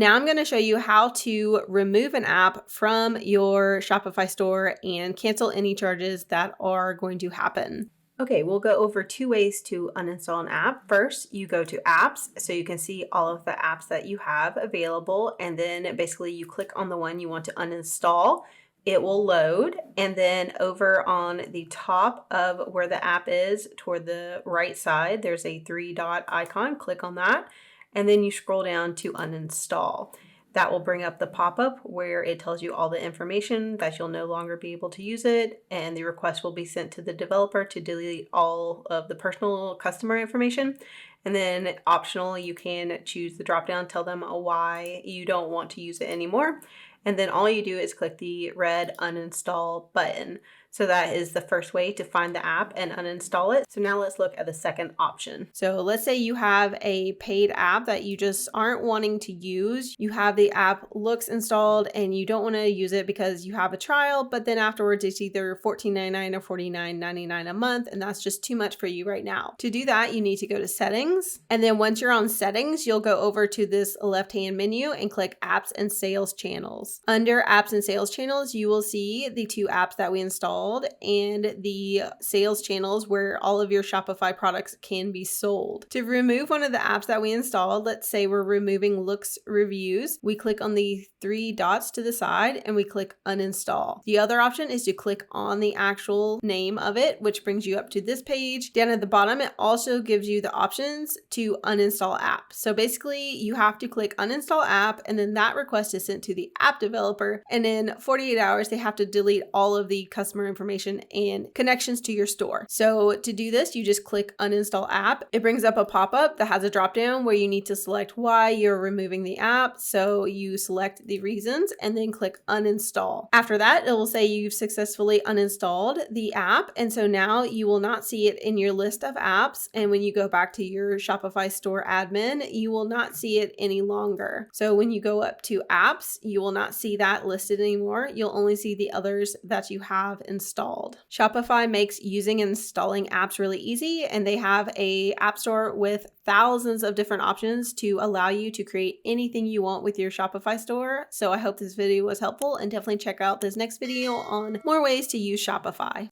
Now I'm going to show you how to remove an app from your Shopify store and cancel any charges that are going to happen. Okay, we'll go over 2 ways to uninstall an app. First, you go to apps, so you can see all of the apps that you have available, and then basically you click on the one you want to uninstall. It will load, and then over on the top of where the app is, toward the right side, there's a 3-dot icon. Click on that, and then you scroll down to uninstall. That will bring up the pop-up where it tells you all the information that you'll no longer be able to use it, and the request will be sent to the developer to delete all of the personal customer information. And then optional, you can choose the drop-down, tell them why you don't want to use it anymore. And then all you do is click the red uninstall button. So that is the first way to find the app and uninstall it. So now let's look at the second option. So let's say you have a paid app that you just aren't wanting to use. You have the app looks installed and you don't want to use it because you have a trial, but then afterwards it's either $14.99 or $49.99 a month, and that's just too much for you right now. To do that, you need to go to settings. And then once you're on settings, you'll go over to this left-hand menu and click apps and sales channels. Under apps and sales channels, you will see the 2 apps that we installed and the sales channels where all of your Shopify products can be sold. To remove one of the apps that we installed, let's say we're removing looks reviews, we click on the 3 dots to the side and we click uninstall. The other option is to click on the actual name of it, which brings you up to this page. Down at the bottom, it also gives you the options to uninstall app. So basically you have to click uninstall app, and then that request is sent to the app developer, and in 48 hours they have to delete all of the customer information and connections to your store. So to do this, you just click uninstall app. It brings up a pop-up that has a drop-down where you need to select why you're removing the app. So you select the reasons and then click uninstall. After that, it will say you've successfully uninstalled the app. And so now you will not see it in your list of apps. And when you go back to your Shopify store admin, you will not see it any longer. So when you go up to apps, you will not see that listed anymore. You'll only see the others that you have installed. Shopify makes using and installing apps really easy, and they have an app store with thousands of different options to allow you to create anything you want with your Shopify store. So I hope this video was helpful, and definitely check out this next video on more ways to use Shopify.